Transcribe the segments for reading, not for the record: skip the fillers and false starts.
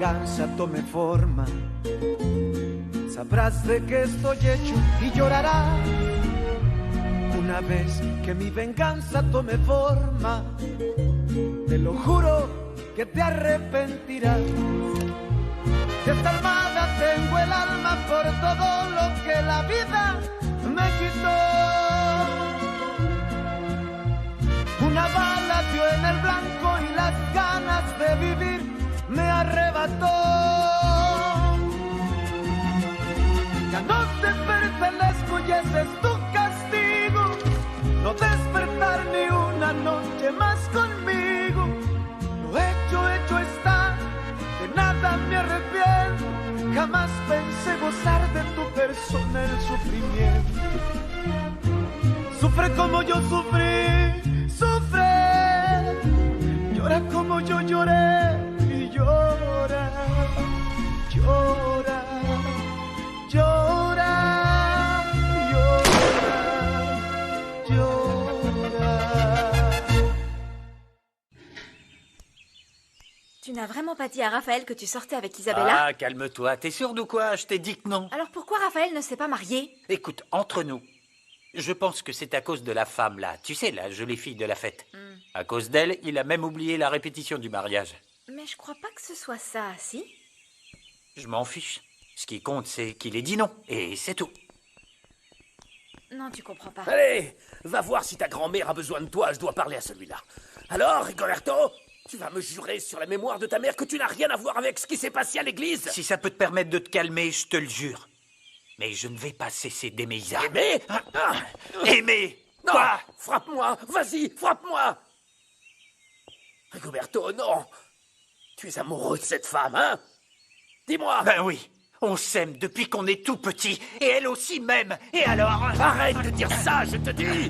venganza tome forma, sabrás de qué estoy hecho y llorarás. Una vez que mi venganza tome forma, te lo juro que te arrepentirás. De esta almohada tengo el alma por todo lo que la vida me quitó. Una bala dio en el blanco y las ganas de vivir me arrebató. Ya no te pertenezco y ese es tu castigo, no despertar ni una noche más conmigo. Lo hecho está, de nada me arrepiento, jamás pensé gozar de tu persona el sufrimiento. Sufre como yo sufrí, sufre, llora como yo lloré y llora, llora, llora, llora, llora. Tu n'as vraiment pas dit à Raphaël que tu sortais avec Isabella? Ah, calme-toi, t'es sûre de quoi? Je t'ai dit que non. Alors pourquoi Raphaël ne s'est pas marié? Écoute, entre nous, je pense que c'est à cause de la femme, là. Tu sais, la jolie fille de la fête. À cause d'elle, il a même oublié la répétition du mariage. Mais je crois pas que ce soit ça, si? Je m'en fiche. Ce qui compte, c'est qu'il ait dit non. Et c'est tout. Non, tu comprends pas. Allez, va voir si ta grand-mère a besoin de toi, je dois parler à celui-là. Alors, Rigoberto, tu vas me jurer sur la mémoire de ta mère que tu n'as rien à voir avec ce qui s'est passé à l'église? Si ça peut te permettre de te calmer, je te le jure. Mais je ne vais pas cesser d'aimer Isa. Aimer? Aimer? Non, Quoi? frappe-moi, vas-y, frappe-moi. Rigoberto, non. Tu es amoureux de cette femme, hein? Dis-moi. Ben oui, on s'aime depuis qu'on est tout petit. Et elle aussi m'aime. Et alors? Arrête de dire ça, je te dis.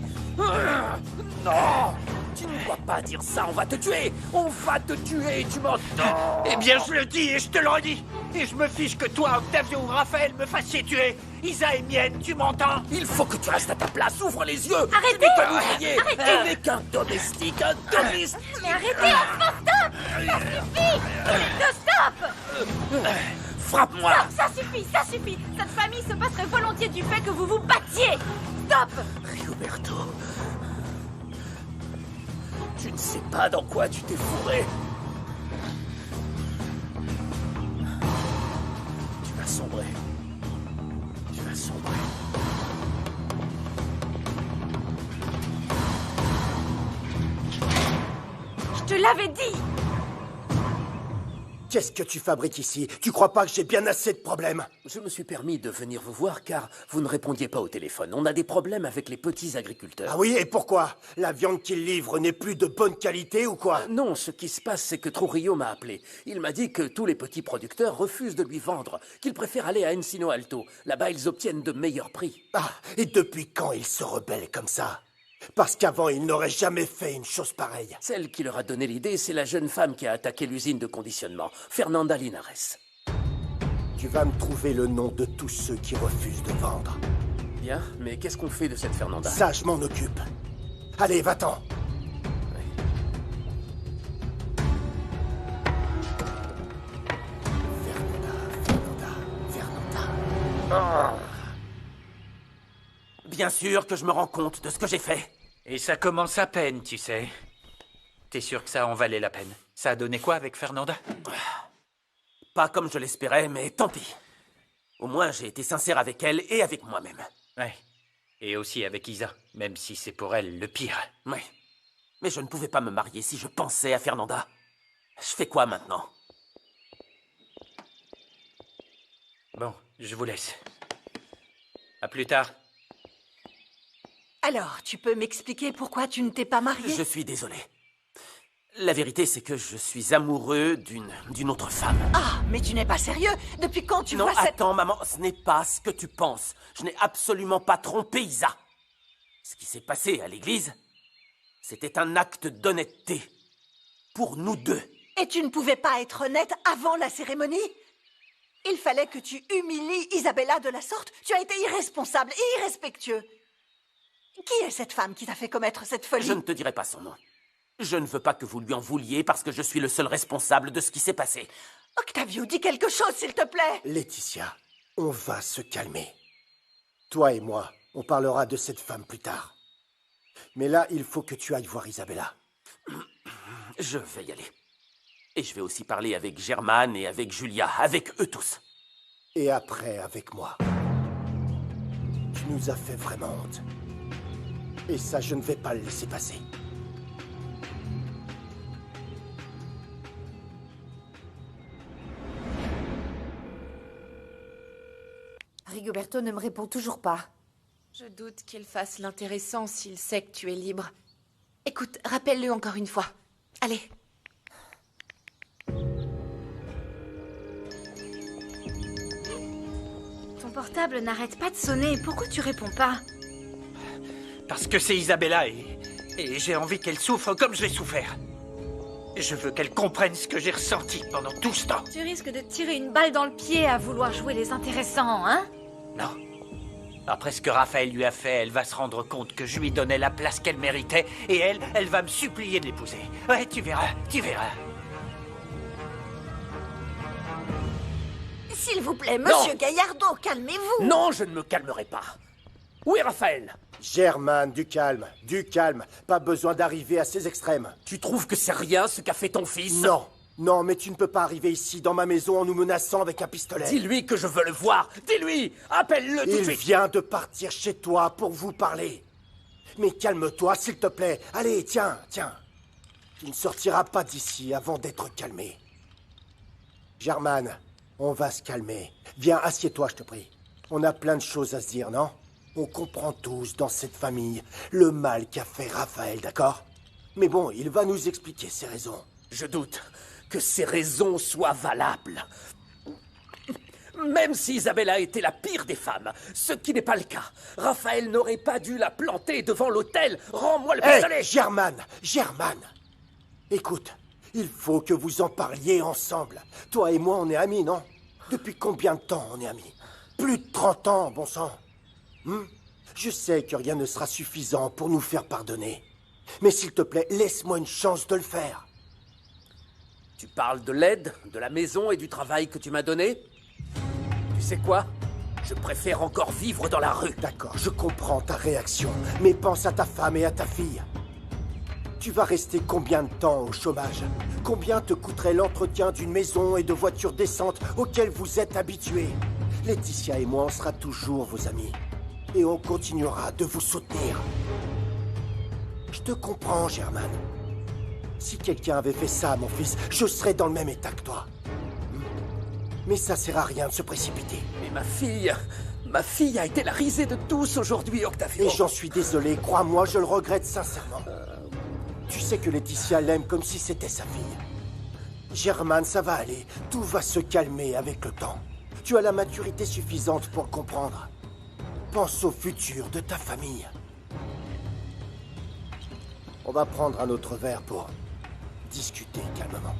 Non, tu ne dois pas dire ça, on va te tuer. On va te tuer, tu m'entends? Eh bien, je le dis et je te le redis. Et je me fiche que toi, Octavio ou Raphaël me fassiez tuer. Isa est mienne, tu m'entends? Il faut que tu restes à ta place, ouvre les yeux. Arrêtez! Tu n'es qu'un ouvrier. Tu n'es qu'un domestique, un domestique. Mais arrêtez, enfin, stop! Ça suffit! Stop! Frappe-moi. Stop, ça suffit, ça suffit! Cette famille se passerait volontiers du fait que vous vous battiez! Stop! Rigoberto, tu ne sais pas dans quoi tu t'es fourré. Tu vas sombrer. Tu vas sombrer. Je te l'avais dit! Qu'est-ce que tu fabriques ici? Tu crois pas que j'ai bien assez de problèmes? Je me suis permis de venir vous voir car vous ne répondiez pas au téléphone. On a des problèmes avec les petits agriculteurs. Ah oui, et pourquoi? La viande qu'ils livrent n'est plus de bonne qualité ou quoi? Non, ce qui se passe, c'est que Trujillo m'a appelé. Il m'a dit que tous les petits producteurs refusent de lui vendre, qu'ils préfèrent aller à Encino Alto. Là-bas, ils obtiennent de meilleurs prix. Ah, et depuis quand ils se rebellent comme ça? Parce qu'avant, ils n'auraient jamais fait une chose pareille. Celle qui leur a donné l'idée, c'est la jeune femme qui a attaqué l'usine de conditionnement, Fernanda Linares. Tu vas me trouver le nom de tous ceux qui refusent de vendre. Bien, mais qu'est-ce qu'on fait de cette Fernanda? Ça, je m'en occupe. Allez, va-t'en. Fernanda. Bien sûr que je me rends compte de ce que j'ai fait. Et ça commence à peine, tu sais. T'es sûr que ça en valait la peine? Ça a donné quoi avec Fernanda? Pas comme je l'espérais, mais tant pis. Au moins, j'ai été sincère avec elle et avec moi-même. Ouais. Et aussi avec Isa, même si c'est pour elle le pire. Oui. Mais je ne pouvais pas me marier si je pensais à Fernanda. Je fais quoi maintenant? Bon, je vous laisse. À plus tard. Alors, tu peux m'expliquer pourquoi tu ne t'es pas marié? Je suis désolé. La vérité, c'est que je suis amoureux d'une autre femme. Ah, mais tu n'es pas sérieux? Depuis quand tu Non, vois cette... attends, maman, ce n'est pas ce que tu penses. Je n'ai absolument pas trompé Isa. Ce qui s'est passé à l'église, c'était un acte d'honnêteté. Pour nous deux. Et tu ne pouvais pas être honnête avant la cérémonie? Il fallait que tu humilies Isabella de la sorte. Tu as été irresponsable et irrespectueux. Qui est cette femme qui t'a fait commettre cette folie? Je ne te dirai pas son nom. Je ne veux pas que vous lui en vouliez parce que je suis le seul responsable de ce qui s'est passé. Octavio, dis quelque chose, s'il te plaît. Laetitia, on va se calmer. Toi et moi, on parlera de cette femme plus tard. Mais là, il faut que tu ailles voir Isabella. Je vais y aller. Et je vais aussi parler avec Germane et avec Julia, avec eux tous. Et après, avec moi. Tu nous as fait vraiment honte. Et ça, je ne vais pas le laisser passer. Rigoberto ne me répond toujours pas. Je doute qu'il fasse l'intéressant s'il sait que tu es libre. Écoute, rappelle-le encore une fois. Allez. Ton portable n'arrête pas de sonner. Pourquoi tu réponds pas? Parce que c'est Isabella et j'ai envie qu'elle souffre comme je l'ai souffert. Je veux qu'elle comprenne ce que j'ai ressenti pendant tout ce temps. Tu risques de tirer une balle dans le pied à vouloir jouer les intéressants, hein? Non. Après ce que Raphaël lui a fait, elle va se rendre compte que je lui donnais la place qu'elle méritait et elle va me supplier de l'épouser. Ouais, tu verras, tu verras. S'il vous plaît, monsieur Gaillardo, calmez-vous. Non, je ne me calmerai pas. Où est Raphaël? Germane, du calme, du calme. Pas besoin d'arriver à ces extrêmes. Tu trouves que c'est rien ce qu'a fait ton fils? Non, non, mais tu ne peux pas arriver ici, dans ma maison, en nous menaçant avec un pistolet. Dis-lui que je veux le voir. Dis-lui. Appelle-le tout de Il suite. vient de partir chez toi pour vous parler. Mais calme-toi, s'il te plaît. Allez, tiens, tiens. Tu ne sortiras pas d'ici avant d'être calmé. Germane, on va se calmer. Viens, assieds-toi, je te prie. On a plein de choses à se dire, non? On comprend tous dans cette famille le mal qu'a fait Raphaël, d'accord? Mais bon, il va nous expliquer ses raisons. Je doute que ces raisons soient valables. Même si Isabella était la pire des femmes, ce qui n'est pas le cas, Raphaël n'aurait pas dû la planter devant l'autel. Rends-moi le pistolet. Hé, Germane, Germane. Écoute, il faut que vous en parliez ensemble. Toi et moi, on est amis, non? Depuis combien de temps on est amis? Plus de 30 ans, bon sang. Je sais que rien ne sera suffisant pour nous faire pardonner. Mais s'il te plaît, laisse-moi une chance de le faire. Tu parles de l'aide, de la maison et du travail que tu m'as donné? Tu sais quoi? Je préfère encore vivre dans la rue. D'accord, je comprends ta réaction, mais pense à ta femme et à ta fille. Tu vas rester combien de temps au chômage? Combien te coûterait l'entretien d'une maison et de voitures décentes auxquelles vous êtes habitués? Laetitia et moi, on sera toujours vos amis. Et on continuera de vous soutenir. Je te comprends, Germane. Si quelqu'un avait fait ça à mon fils, je serais dans le même état que toi. Mais ça sert à rien de se précipiter. Mais ma fille a été la risée de tous aujourd'hui, Octavio. Et j'en suis désolé, crois-moi, je le regrette sincèrement. Tu sais que Laetitia l'aime comme si c'était sa fille. Germane, ça va aller. Tout va se calmer avec le temps. Tu as la maturité suffisante pour le comprendre. Pense au futur de ta famille. On va prendre un autre verre pour discuter calmement.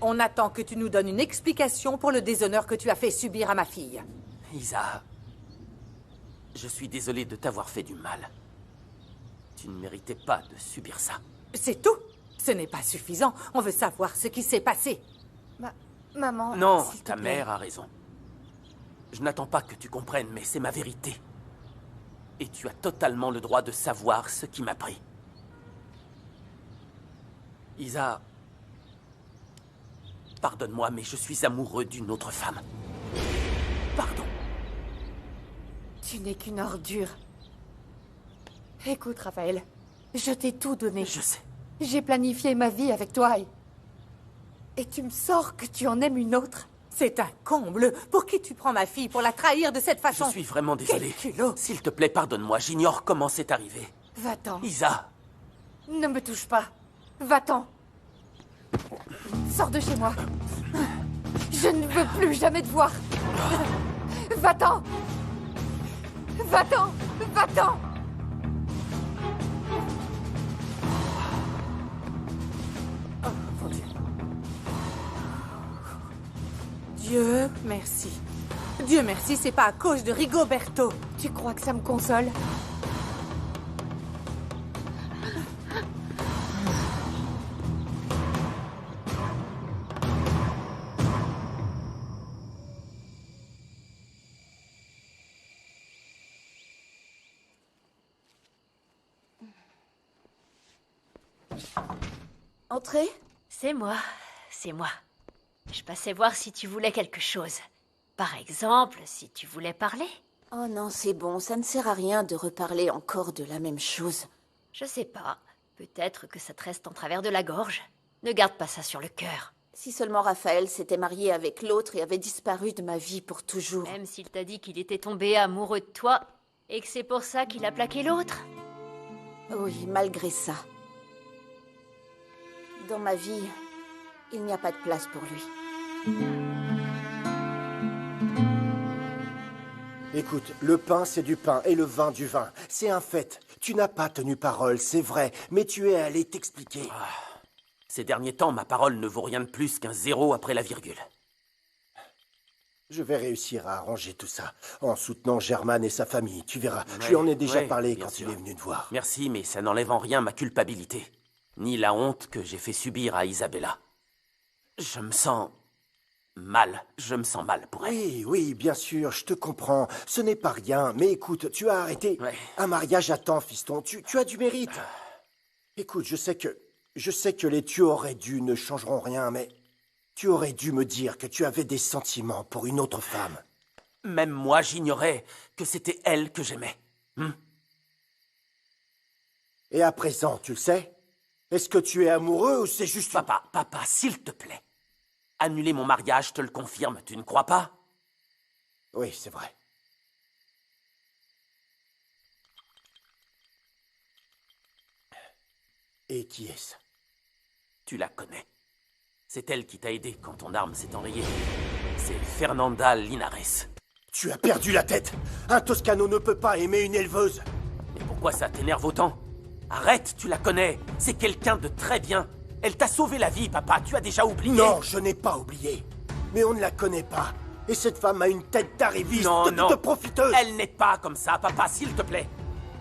On attend que tu nous donnes une explication pour le déshonneur que tu as fait subir à ma fille. Isa, je suis désolé de t'avoir fait du mal. Tu ne méritais pas de subir ça. C'est tout. Ce n'est pas suffisant. On veut savoir ce qui s'est passé. Maman... Non, s'il te ta plaît. mère a raison. Je n'attends pas que tu comprennes, mais c'est ma vérité. Et tu as totalement le droit de savoir ce qui m'a pris. Isa, pardonne-moi, mais je suis amoureux d'une autre femme. Pardon. Tu n'es qu'une ordure. Écoute, Raphaël, je t'ai tout donné. Je sais. J'ai planifié ma vie avec toi et tu me sors que tu en aimes une autre. C'est un comble. Pour qui tu prends ma fille? Pour la trahir de cette façon? Je suis vraiment désolé. Quel culot. S'il te plaît, pardonne-moi. J'ignore comment c'est arrivé. Va-t'en. Isa, Ne me touche pas. Va-t'en. Sors de chez moi. Je ne veux plus jamais te voir. Va-t'en. Va-t'en. Va-t'en. Oh, mon Dieu. Dieu merci. Dieu merci, c'est pas à cause de Rigoberto. Tu crois que ça me console? Entrez. C'est moi. Je passais voir si tu voulais quelque chose. Par exemple, si tu voulais parler. Oh non, c'est bon, ça ne sert à rien de reparler encore de la même chose. Je sais pas. Peut-être que ça te reste en travers de la gorge. Ne garde pas ça sur le cœur. Si seulement Raphaël s'était marié avec l'autre et avait disparu de ma vie pour toujours. Même s'il t'a dit qu'il était tombé amoureux de toi, et que c'est pour ça qu'il a plaqué l'autre. Oui, malgré ça. Dans ma vie, il n'y a pas de place pour lui. Écoute, le pain, c'est du pain, et le vin, du vin. C'est un fait. Tu n'as pas tenu parole, c'est vrai, mais tu es allé t'expliquer. Ces derniers temps, ma parole ne vaut rien de plus qu'un 0 après la virgule. Je vais réussir à arranger tout ça, en soutenant Germain et sa famille, tu verras. Je lui en ai déjà parlé bien quand sûr. il est venu te voir. Merci, mais ça n'enlève en rien ma culpabilité, ni la honte que j'ai fait subir à Isabella. Je me sens mal pour elle. Oui, bien sûr, je te comprends. Ce n'est pas rien, mais écoute, tu as arrêté. Ouais. Un mariage à temps, fiston, tu as du mérite. Écoute, je sais que les tu aurais dû ne changeront rien, mais tu aurais dû me dire que tu avais des sentiments pour une autre femme. Même moi, j'ignorais que c'était elle que j'aimais. Et à présent, tu le sais? Est-ce que tu es amoureux ou c'est juste... Papa, s'il te plaît. Annuler mon mariage, je te le confirme, tu ne crois pas? Oui, c'est vrai. Et qui est-ce? Tu la connais. C'est elle qui t'a aidé quand ton arme s'est enrayée. C'est Fernanda Linares. Tu as perdu la tête. Un Toscano ne peut pas aimer une éleveuse. Mais pourquoi ça t'énerve autant? Arrête, tu la connais. C'est quelqu'un de très bien. Elle t'a sauvé la vie, papa. Tu as déjà oublié? Non, je n'ai pas oublié. Mais on ne la connaît pas. Et cette femme a une tête d'arriviste, de profiteuse. Elle n'est pas comme ça, papa, s'il te plaît.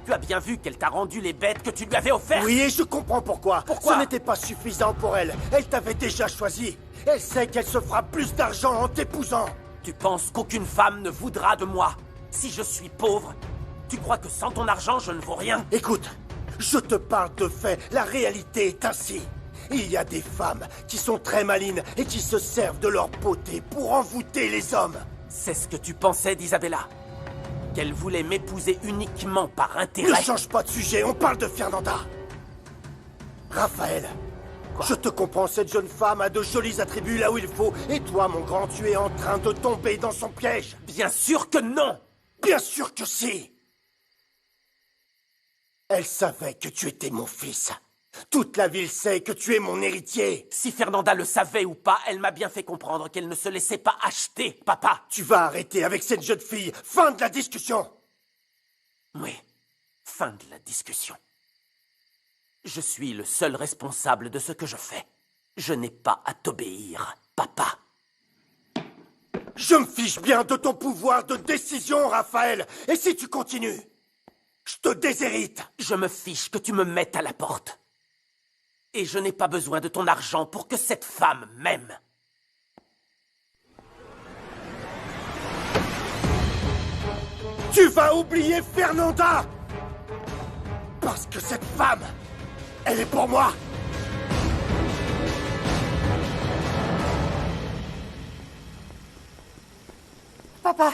Tu as bien vu qu'elle t'a rendu les bêtes que tu lui avais offertes. Oui, et je comprends pourquoi. Pourquoi? Ce n'était pas suffisant pour elle. Elle t'avait déjà choisi. Elle sait qu'elle se fera plus d'argent en t'épousant. Tu penses qu'aucune femme ne voudra de moi? Si je suis pauvre, tu crois que sans ton argent, je ne vaux rien? Écoute, je te parle de fait. La réalité est ainsi. Il y a des femmes qui sont très malines et qui se servent de leur beauté pour envoûter les hommes. C'est ce que tu pensais d'Isabella? Qu'elle voulait m'épouser uniquement par intérêt? Ne change pas de sujet, on parle de Fernanda. Raphaël, je te comprends, cette jeune femme a de jolis attributs là où il faut. Et toi, mon grand, tu es en train de tomber dans son piège. Bien sûr que non! Bien sûr que si! Elle savait que tu étais mon fils. Toute la ville sait que tu es mon héritier. Si Fernanda le savait ou pas, elle m'a bien fait comprendre qu'elle ne se laissait pas acheter, papa. Tu vas arrêter avec cette jeune fille. Fin de la discussion. Oui, fin de la discussion. Je suis le seul responsable de ce que je fais. Je n'ai pas à t'obéir, papa. Je me fiche bien de ton pouvoir de décision, Raphaël. Et si tu continues, je te déshérite. Je me fiche que tu me mettes à la porte. Et je n'ai pas besoin de ton argent pour que cette femme m'aime. Tu vas oublier Fernanda! Parce que cette femme, elle est pour moi! Papa,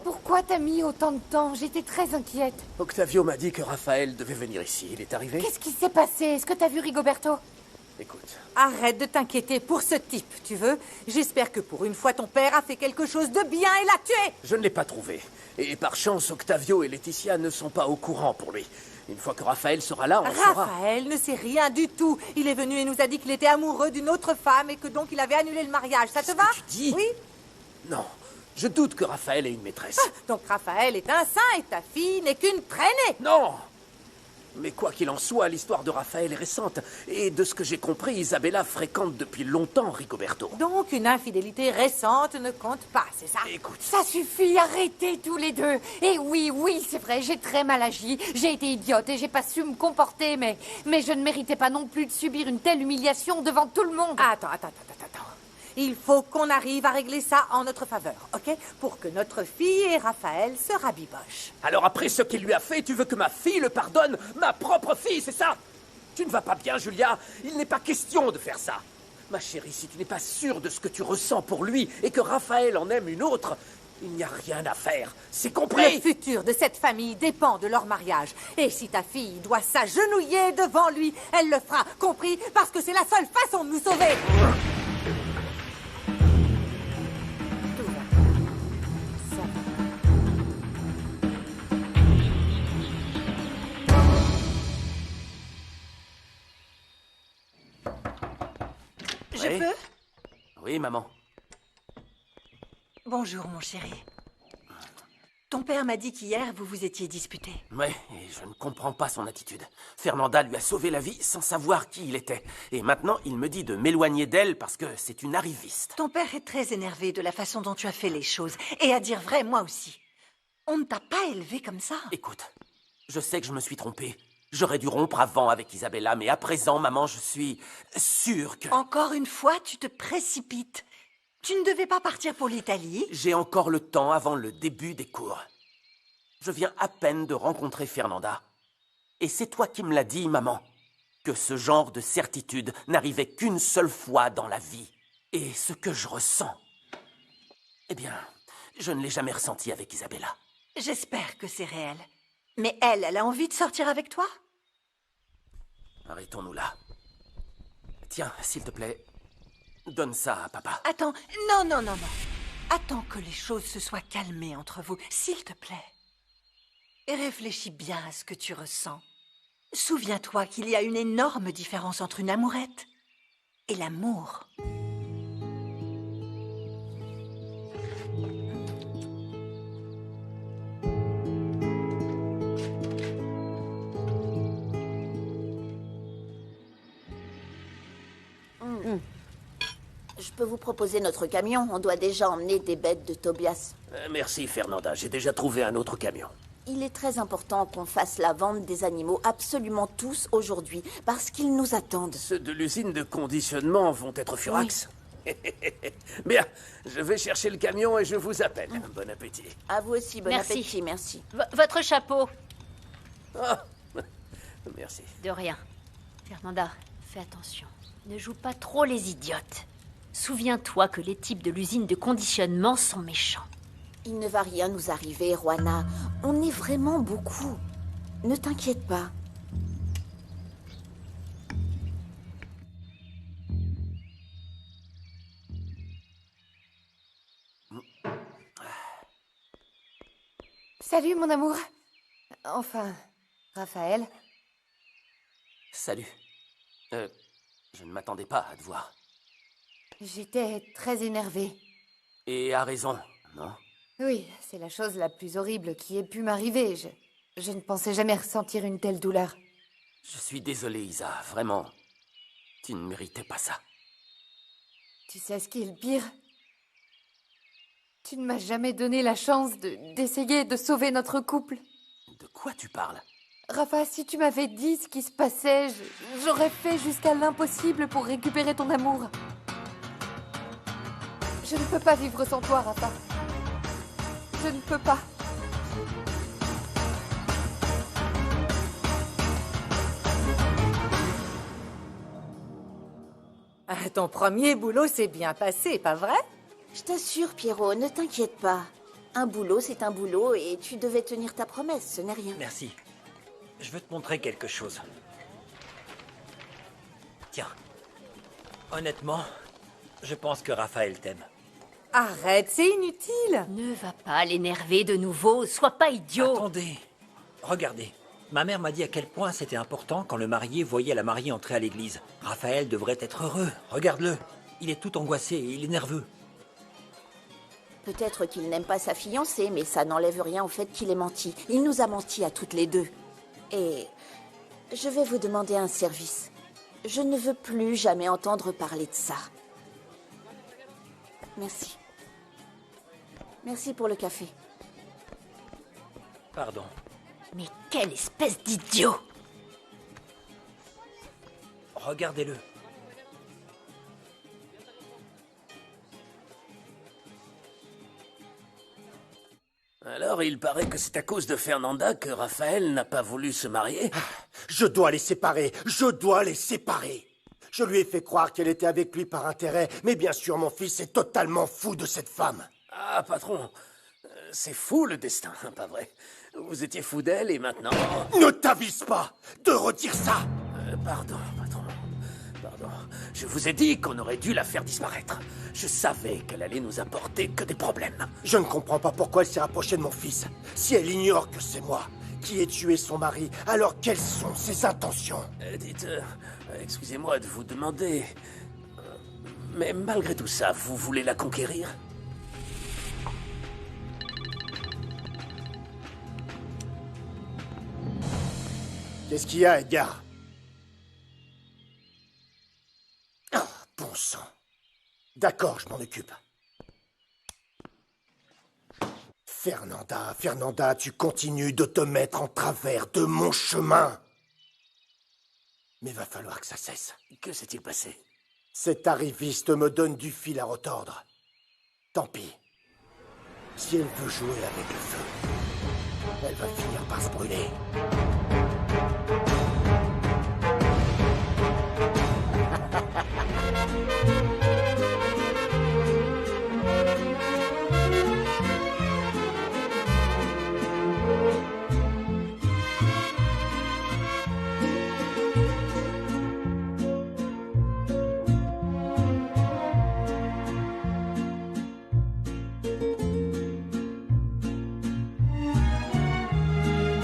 pourquoi t'as mis autant de temps? J'étais très inquiète. Octavio m'a dit que Raphaël devait venir ici. Il est arrivé? Qu'est-ce qui s'est passé? Est-ce que t'as vu Rigoberto? Écoute, Arrête de t'inquiéter pour ce type, tu veux? J'espère que pour une fois ton père a fait quelque chose de bien et l'a tué! je ne l'ai pas trouvé. Et par chance, Octavio et Laetitia ne sont pas au courant pour lui. Une fois que Raphaël sera là, on saura. Raphaël ne sait rien du tout. Il est venu et nous a dit qu'il était amoureux d'une autre femme et que donc il avait annulé le mariage. Ça te va? Tu dis? Oui. Non, je doute que Raphaël ait une maîtresse. Donc Raphaël est un saint et ta fille n'est qu'une traînée. Non! Mais quoi qu'il en soit, l'histoire de Raphaël est récente. Et de ce que j'ai compris, Isabella fréquente depuis longtemps Rigoberto. Donc une infidélité récente ne compte pas, c'est ça? Écoute, Ça suffit, arrêtez tous les deux. Et oui, c'est vrai, j'ai très mal agi. J'ai été idiote et j'ai pas su me comporter, mais je ne méritais pas non plus de subir une telle humiliation devant tout le monde. Attends. Il faut qu'on arrive à régler ça en notre faveur, ok? Pour que notre fille et Raphaël se rabibochent. alors après ce qu'il lui a fait, tu veux que ma fille le pardonne? Ma propre fille, c'est ça? Tu ne vas pas bien, Julia. Il n'est pas question de faire ça. Ma chérie, si tu n'es pas sûre de ce que tu ressens pour lui et que Raphaël en aime une autre, il n'y a rien à faire. C'est compris? Le futur de cette famille dépend de leur mariage. Et si ta fille doit s'agenouiller devant lui, elle le fera, compris? Parce que c'est la seule façon de nous sauver. Tout va bien. Ça va. Je Oui. peux? Oui, maman. Bonjour, mon chéri. Ton père m'a dit qu'hier, vous vous étiez disputés. Ouais, et je ne comprends pas son attitude. Fernanda lui a sauvé la vie sans savoir qui il était. Et maintenant, il me dit de m'éloigner d'elle parce que c'est une arriviste. Ton père est très énervé de la façon dont tu as fait les choses. Et à dire vrai, moi aussi. On ne t'a pas élevé comme ça. Écoute, je sais que je me suis trompé. J'aurais dû rompre avant avec Isabella, mais à présent, maman, je suis sûr que... Encore une fois, tu te précipites. Tu ne devais pas partir pour l'Italie. J'ai encore le temps avant le début des cours. Je viens à peine de rencontrer Fernanda. Et c'est toi qui me l'as dit, maman, que ce genre de certitude n'arrivait qu'une seule fois dans la vie. Et ce que je ressens, eh bien, je ne l'ai jamais ressenti avec Isabella. J'espère que c'est réel. Mais elle a envie de sortir avec toi? Arrêtons-nous là. Tiens, s'il te plaît, donne ça à papa. Attends, non. Attends que les choses se soient calmées entre vous, s'il te plaît. Et réfléchis bien à ce que tu ressens. Souviens-toi qu'il y a une énorme différence entre une amourette et l'amour. Je peux vous proposer notre camion. On doit déjà emmener des bêtes de Tobias. Merci, Fernanda. J'ai déjà trouvé un autre camion. Il est très important qu'on fasse la vente des animaux absolument tous aujourd'hui, parce qu'ils nous attendent. Ceux de l'usine de conditionnement vont être furax. Bien, je vais chercher le camion et je vous appelle. Bon appétit. À vous aussi, bon Merci. appétit, merci. Votre chapeau. Ah, merci. De rien. Fernanda, fais attention. Ne joue pas trop les idiotes. Souviens-toi que les types de l'usine de conditionnement sont méchants. Il ne va rien nous arriver, Juana. On est vraiment beaucoup. Ne t'inquiète pas. Salut, mon amour. Enfin, Raphaël. Salut. Je ne m'attendais pas à te voir. J'étais très énervée. Et à raison, non? Oui, c'est la chose la plus horrible qui ait pu m'arriver. Je ne pensais jamais ressentir une telle douleur. Je suis désolé, Isa. Vraiment. Tu ne méritais pas ça. Tu sais ce qui est le pire? Tu ne m'as jamais donné la chance d'essayer de sauver notre couple. De quoi tu parles? Rafa, si tu m'avais dit ce qui se passait, j'aurais fait jusqu'à l'impossible pour récupérer ton amour. Je ne peux pas vivre sans toi, Rafa. Je ne peux pas. Ton premier boulot s'est bien passé, pas vrai? Je t'assure, Pierrot, ne t'inquiète pas. Un boulot, c'est un boulot, et tu devais tenir ta promesse, ce n'est rien. Merci. Je veux te montrer quelque chose. Tiens. Honnêtement, je pense que Raphaël t'aime. Arrête, c'est inutile. Ne va pas l'énerver de nouveau, sois pas idiot. Attendez. Regardez. Ma mère m'a dit à quel point c'était important quand le marié voyait la mariée entrer à l'église. Raphaël devrait être heureux. Regarde-le. Il est tout angoissé et il est nerveux. Peut-être qu'il n'aime pas sa fiancée, mais ça n'enlève rien au fait qu'il ait menti. Il nous a menti à toutes les deux. Et je vais vous demander un service. Je ne veux plus jamais entendre parler de ça. Merci. Merci pour le café. Pardon. Mais quelle espèce d'idiot! Regardez-le. Alors, il paraît que c'est à cause de Fernanda que Raphaël n'a pas voulu se marier. Je dois les séparer. Je dois les séparer. Je lui ai fait croire qu'elle était avec lui par intérêt, mais bien sûr, mon fils est totalement fou de cette femme. Ah, patron, c'est fou le destin, pas vrai? Vous étiez fou d'elle et maintenant... Ne t'avise pas de redire ça. Pardon, patron. Pardon. Je vous ai dit qu'on aurait dû la faire disparaître. Je savais qu'elle allait nous apporter que des problèmes. Je ne comprends pas pourquoi elle s'est rapprochée de mon fils. Si elle ignore que c'est moi qui ai tué son mari, alors quelles sont ses intentions? Excusez-moi de vous demander... mais malgré tout ça, vous voulez la conquérir? Qu'est-ce qu'il y a, Edgar? Oh, bon sang. D'accord, je m'en occupe. Fernanda, tu continues de te mettre en travers de mon chemin. Mais va falloir que ça cesse. Que s'est-il passé? Cet arriviste me donne du fil à retordre. Tant pis. Si elle veut jouer avec le feu, elle va finir par se brûler.